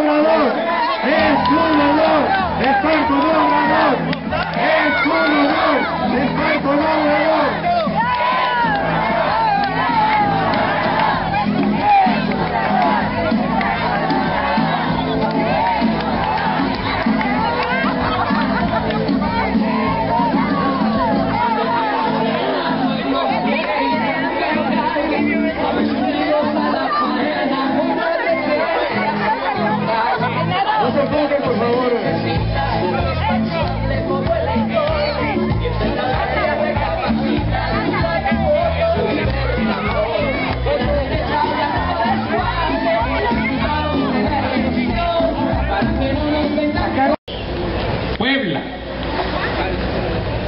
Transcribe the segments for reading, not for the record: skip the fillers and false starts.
Obrador, es un honor estar con Obrador, es un honor estar con Obrador. Por favor. Puebla.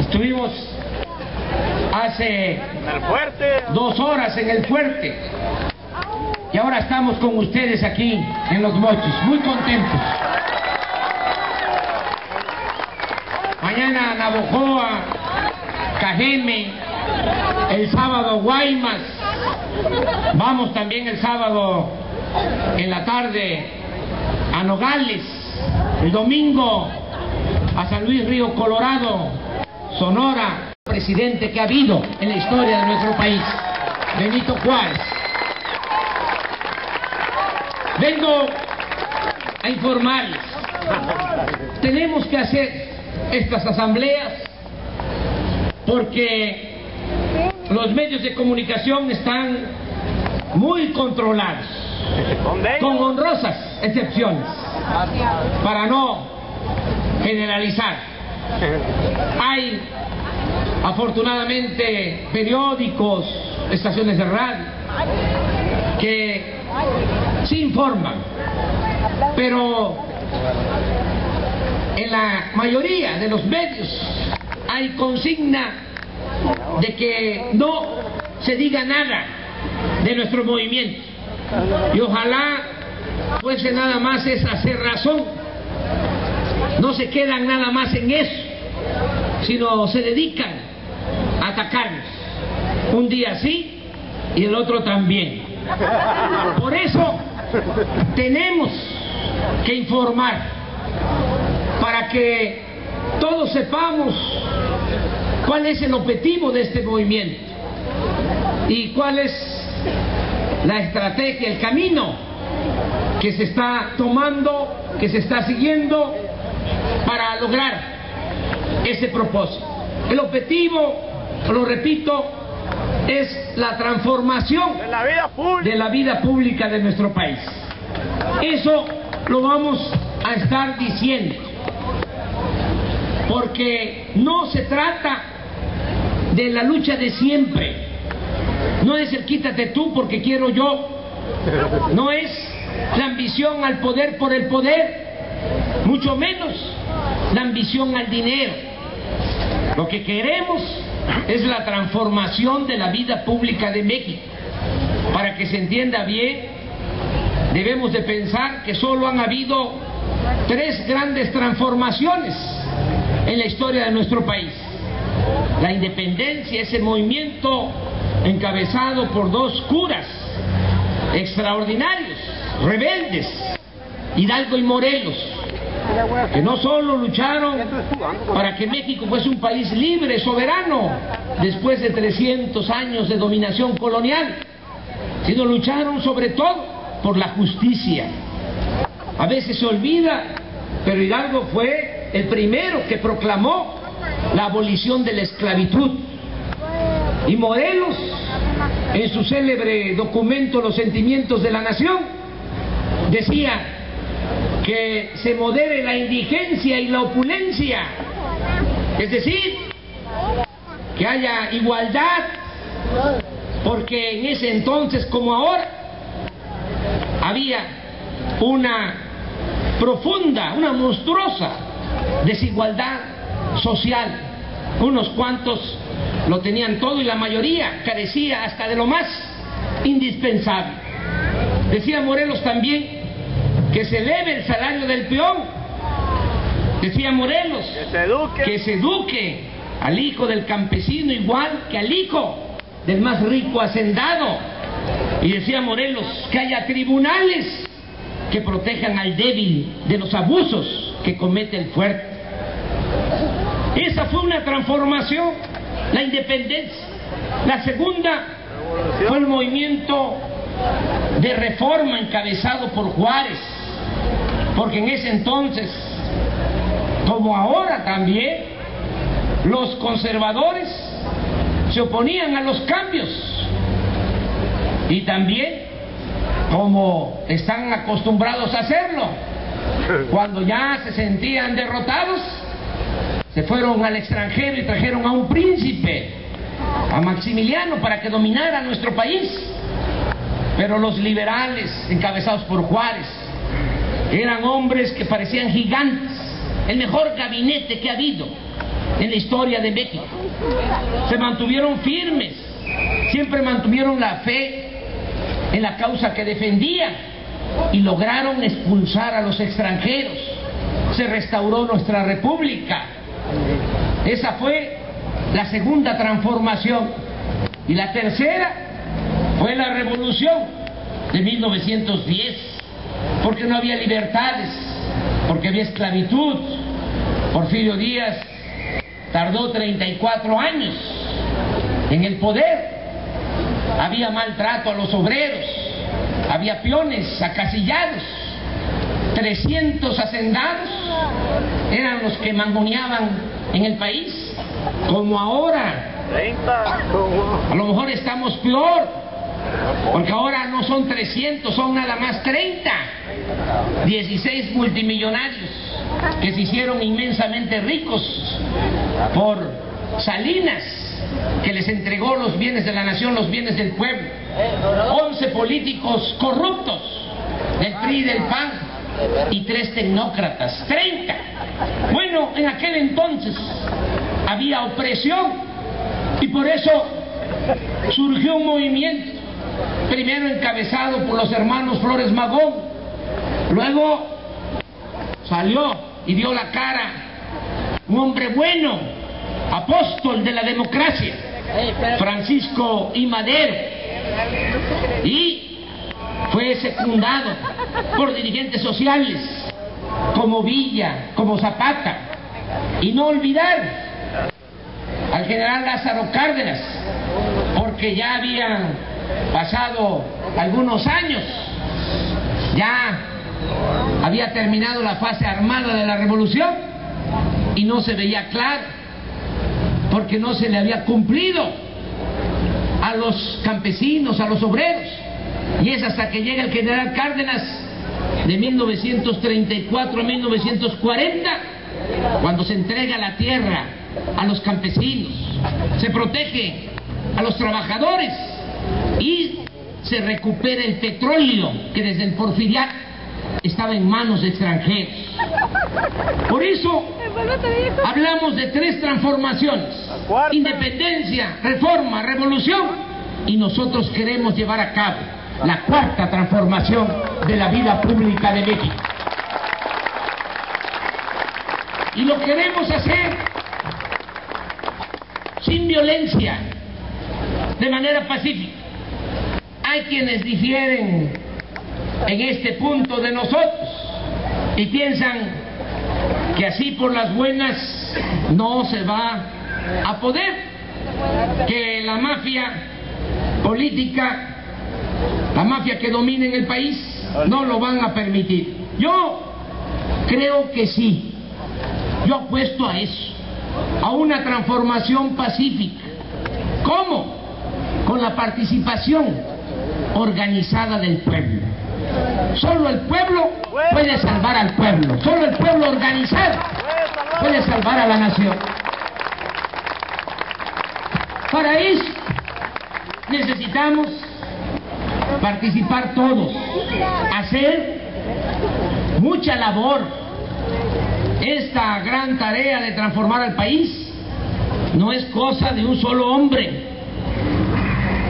Estuvimos hace 2 horas en el fuerte y ahora estamos con ustedes aquí en Los Mochis, muy contentos. Mañana Navojoa, Cajeme, el sábado Guaymas, vamos también el sábado en la tarde a Nogales, el domingo a San Luis Río Colorado, Sonora, presidente que ha habido en la historia de nuestro país, Benito Juárez. Vengo a informarles, tenemos que hacer estas asambleas porque los medios de comunicación están muy controlados, con honrosas excepciones, para no generalizar. Hay afortunadamente periódicos, estaciones de radio que sí informan, pero en la mayoría de los medios hay consigna de que no se diga nada de nuestro movimiento, y ojalá fuese nada más esa cerrazón, no se quedan nada más en eso, sino se dedican a atacarnos, un día sí y el otro también. Por eso tenemos que informar, para que todos sepamos cuál es el objetivo de este movimiento y cuál es la estrategia, el camino que se está tomando, que se está siguiendo para lograr ese propósito. El objetivo, lo repito, es la transformación de la vida pública de nuestro país. Eso lo vamos a estar diciendo, porque no se trata de la lucha de siempre, no es el quítate tú porque quiero yo, no es la ambición al poder por el poder, mucho menos la ambición al dinero. Lo que queremos es la transformación de la vida pública de México. Para que se entienda bien, debemos de pensar que solo han habido 3 grandes transformaciones en la historia de nuestro país. La independencia, ese movimiento encabezado por 2 curas extraordinarios, rebeldes, Hidalgo y Morelos, que no solo lucharon para que México fuese un país libre, soberano, después de 300 años de dominación colonial, sino lucharon sobre todo por la justicia. A veces se olvida, pero Hidalgo fue el primero que proclamó la abolición de la esclavitud. Y Morelos, en su célebre documento Los Sentimientos de la Nación, decía que se modere la indigencia y la opulencia, es decir, que haya igualdad, porque en ese entonces como ahora había una profunda, una monstruosa desigualdad social. Unos cuantos lo tenían todo y la mayoría carecía hasta de lo más indispensable. Decía Morelos también que se eleve el salario del peón. Decía Morelos que se eduque al hijo del campesino igual que al hijo del más rico hacendado. Y decía Morelos que haya tribunales que protejan al débil de los abusos que comete el fuerte. Esa fue una transformación, la independencia. La segunda fue el movimiento de reforma encabezado por Juárez, porque en ese entonces, como ahora también, los conservadores se oponían a los cambios, y también, como están acostumbrados a hacerlo, cuando ya se sentían derrotados, se fueron al extranjero y trajeron a un príncipe, a Maximiliano, para que dominara nuestro país. Pero los liberales, encabezados por Juárez, eran hombres que parecían gigantes, el mejor gabinete que ha habido en la historia de México. Se mantuvieron firmes, siempre mantuvieron la fe en la causa que defendían y lograron expulsar a los extranjeros. Se restauró nuestra república. Esa fue la segunda transformación. Y la tercera fue la revolución de 1910, porque no había libertades, porque había esclavitud. Porfirio Díaz tardó 34 años en el poder. Había maltrato a los obreros, había peones acasillados, 300 hacendados eran los que mangoneaban en el país, como ahora. A lo mejor estamos peor, porque ahora no son 300, son nada más 30. 16 multimillonarios que se hicieron inmensamente ricos por Salinas, que les entregó los bienes de la nación, los bienes del pueblo. 11 políticos corruptos del PRI y del PAN y 3 tecnócratas, 30. Bueno, en aquel entonces había opresión y por eso surgió un movimiento, primero encabezado por los hermanos Flores Magón, luego salió y dio la cara un hombre bueno, apóstol de la democracia, Francisco I. Madero, y fue secundado por dirigentes sociales como Villa, como Zapata, y no olvidar al general Lázaro Cárdenas, porque ya habían pasado algunos años, ya había terminado la fase armada de la revolución y no se veía claro, porque no se le había cumplido a los campesinos, a los obreros. Y es hasta que llega el general Cárdenas de 1934 a 1940 cuando se entrega la tierra a los campesinos, se protege a los trabajadores y se recupera el petróleo que desde el porfiriato estaba en manos de extranjeros. Por eso hablamos de 3 transformaciones: independencia, reforma, revolución, y nosotros queremos llevar a cabo la 4ª transformación de la vida pública de México. Y lo queremos hacer sin violencia, de manera pacífica. Hay quienes difieren en este punto de nosotros y piensan que así por las buenas no se va a poder, que la mafia política, la mafia que domina en el país, no lo van a permitir. Yo creo que sí, yo apuesto a eso, a una transformación pacífica. ¿Cómo? Con la participación organizada del pueblo. Solo el pueblo puede salvar al pueblo, solo el pueblo organizado puede salvar a la nación. Para eso necesitamos participar todos, hacer mucha labor. Esta gran tarea de transformar al país no es cosa de un solo hombre,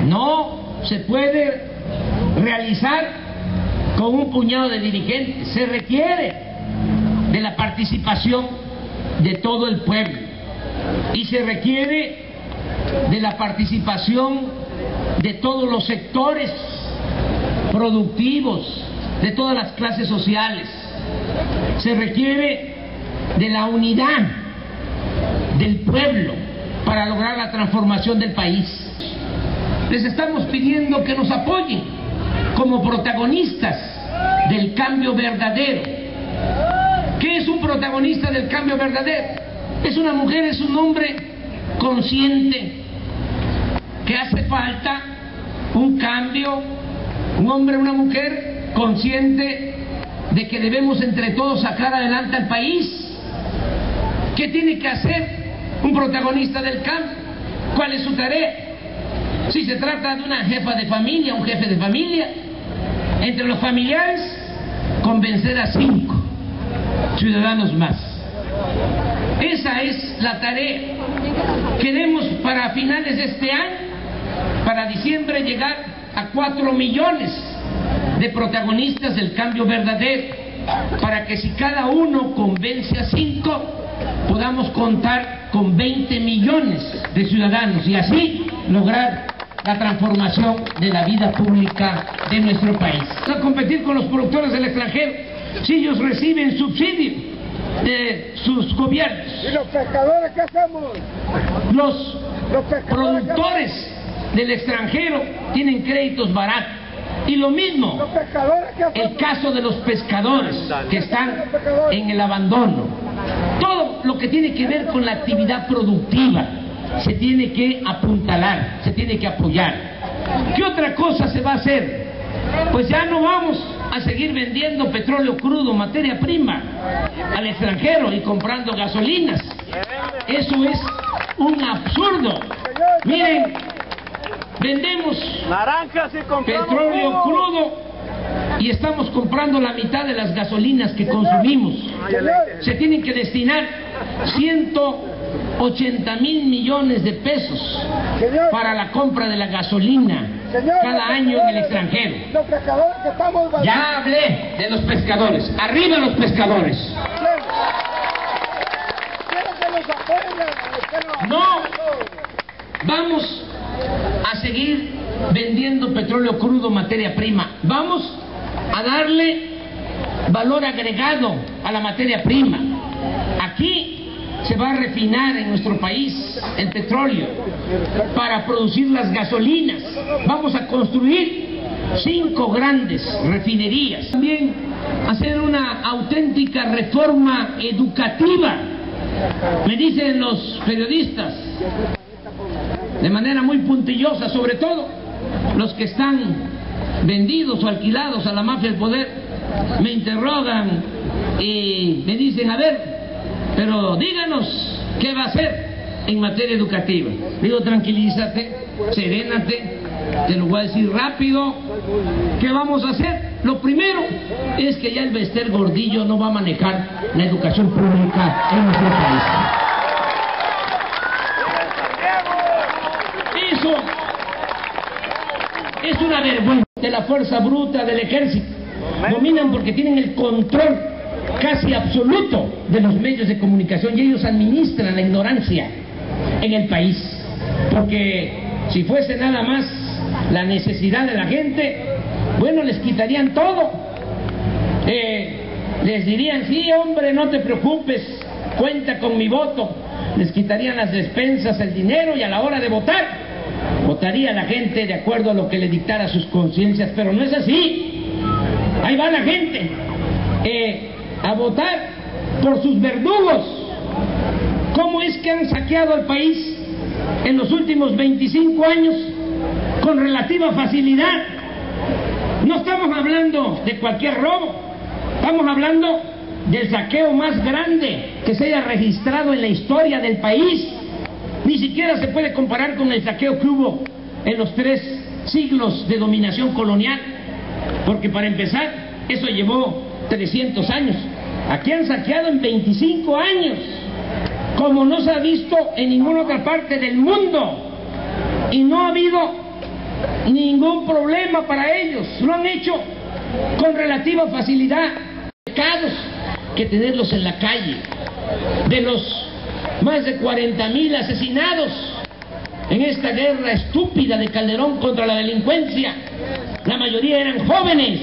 no se puede realizar con un puñado de dirigentes, se requiere de la participación de todo el pueblo y se requiere de la participación de todos los sectores productivos, de todas las clases sociales. Se requiere de la unidad del pueblo para lograr la transformación del país. Les estamos pidiendo que nos apoyen como protagonistas del cambio verdadero. ¿Qué es un protagonista del cambio verdadero? Es una mujer, es un hombre consciente que hace falta un cambio, un hombre, una mujer consciente de que debemos entre todos sacar adelante al país. ¿Qué tiene que hacer un protagonista del cambio? ¿Cuál es su tarea? Si se trata de una jefa de familia, un jefe de familia, entre los familiares, convencer a 5 ciudadanos más. Esa es la tarea. Queremos para finales de este año, para diciembre, llegar a 4 millones de protagonistas del cambio verdadero, para que si cada uno convence a 5, podamos contar con 20 millones de ciudadanos y así lograr la transformación de la vida pública de nuestro país. A competir con los productores del extranjero, si ellos reciben subsidio de sus gobiernos. ¿Y los pescadores qué hacemos? Los productores del extranjero tienen créditos baratos. Y lo mismo, el caso de los pescadores que están en el abandono. Todo lo que tiene que ver con la actividad productiva se tiene que apuntalar, se tiene que apoyar. ¿Qué otra cosa se va a hacer? Pues ya no vamos a seguir vendiendo petróleo crudo, materia prima, al extranjero y comprando gasolinas. Eso es un absurdo. Miren, vendemos petróleo crudo y estamos comprando la mitad de las gasolinas que consumimos. Se tienen que destinar 180,000 millones de pesos para la compra de la gasolina cada año en el extranjero. Ya hablé de los pescadores. ¡Arriba los pescadores! No vamos a seguir vendiendo petróleo crudo, materia prima. Vamos a darle valor agregado a la materia prima. Aquí se va a refinar en nuestro país el petróleo para producir las gasolinas. Vamos a construir 5 grandes refinerías. También hacer una auténtica reforma educativa. Me dicen los periodistas de manera muy puntillosa, sobre todo los que están vendidos o alquilados a la mafia del poder, me interrogan y me dicen, a ver, pero díganos qué va a hacer en materia educativa. Digo, tranquilízate, serénate, te lo voy a decir rápido. ¿Qué vamos a hacer? Lo primero es que ya el Bester Gordillo no va a manejar la educación pública en nuestro país. Eso es una vergüenza de la fuerza bruta del ejército. Dominan porque tienen el control casi absoluto de los medios de comunicación y ellos administran la ignorancia en el país. Porque si fuese nada más la necesidad de la gente, bueno, les quitarían todo. Les dirían, sí, hombre, no te preocupes, cuenta con mi voto. Les quitarían las despensas, el dinero, y a la hora de votar, votaría la gente de acuerdo a lo que le dictara sus conciencias, pero no es así. Ahí va la gente a votar por sus verdugos. ¿Cómo es que han saqueado al país en los últimos 25 años con relativa facilidad? No estamos hablando de cualquier robo, estamos hablando del saqueo más grande que se haya registrado en la historia del país. Ni siquiera se puede comparar con el saqueo que hubo en los 3 siglos de dominación colonial, porque para empezar, eso llevó 300 años. Aquí han saqueado en 25 años, como no se ha visto en ninguna otra parte del mundo, y no ha habido ningún problema para ellos. Lo han hecho con relativa facilidad. Pecados que tenerlos en la calle. De los más de 40,000 asesinados en esta guerra estúpida de Calderón contra la delincuencia, la mayoría eran jóvenes.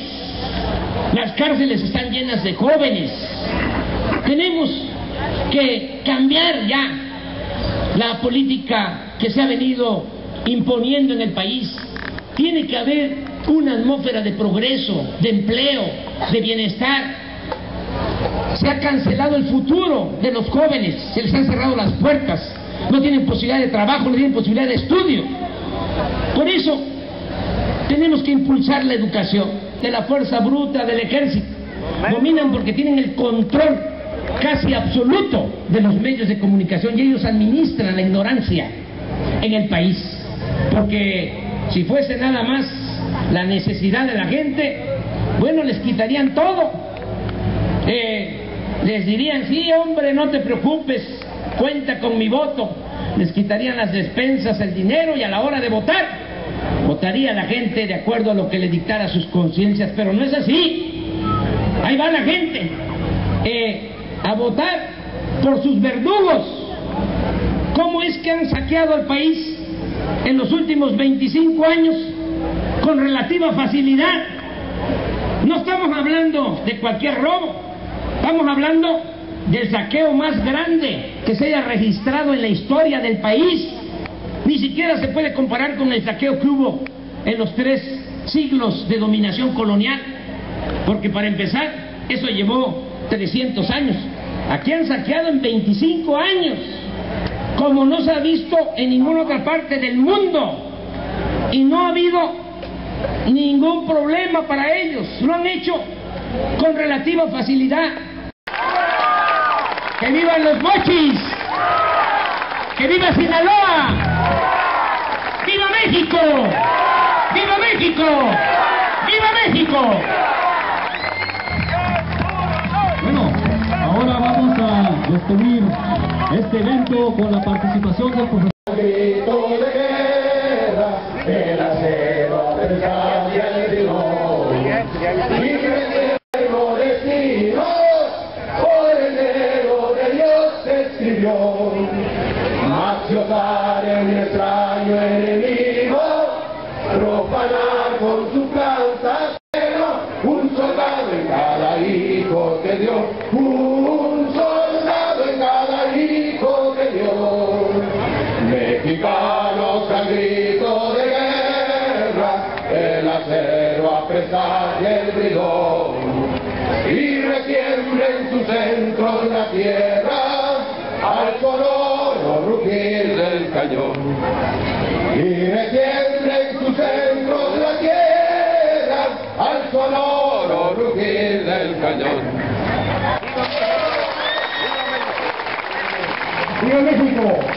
Las cárceles están llenas de jóvenes. Tenemos que cambiar ya la política que se ha venido imponiendo en el país. Tiene que haber una atmósfera de progreso, de empleo, de bienestar. Se ha cancelado el futuro de los jóvenes, se les han cerrado las puertas, no tienen posibilidad de trabajo, no tienen posibilidad de estudio. Por eso tenemos que impulsar la educación. De la fuerza bruta del ejército dominan porque tienen el control casi absoluto de los medios de comunicación y ellos administran la ignorancia en el país. Porque si fuese nada más la necesidad de la gente, bueno, les quitarían todo. Les dirían, sí, hombre, no te preocupes, cuenta con mi voto. Les quitarían las despensas, el dinero, y a la hora de votar, votaría la gente de acuerdo a lo que le dictara sus conciencias. Pero no es así. Ahí va la gente a votar por sus verdugos. ¿Cómo es que han saqueado al país en los últimos 25 años con relativa facilidad? No estamos hablando de cualquier robo, estamos hablando del saqueo más grande que se haya registrado en la historia del país. Ni siquiera se puede comparar con el saqueo que hubo en los 3 siglos de dominación colonial, porque para empezar, eso llevó 300 años. Aquí han saqueado en 25 años, como no se ha visto en ninguna otra parte del mundo, y no ha habido ningún problema para ellos. Lo han hecho con relativa facilidad. ¡Que vivan los mochis! ¡Que viva Sinaloa! ¡Viva México! ¡Viva México! ¡Viva México! Bueno, ahora vamos a despedir este evento con la participación del profesor. Grito de guerra, el acero desafía el rigor, y recibo destino, por el dedo de Dios se escribió. Maciosar en un extraño enemigo, profanar con su planta cero, un soldado en cada hijo que dio, un soldado en cada hijo que dio. Mexicanos al grito de guerra, el acero apresar y el bridón, y retiembla en su centro la tierra, al sonoro rugir del cañón. Y retiembla en su centro la tierra, al sonoro rugir del cañón. ¡Viva México!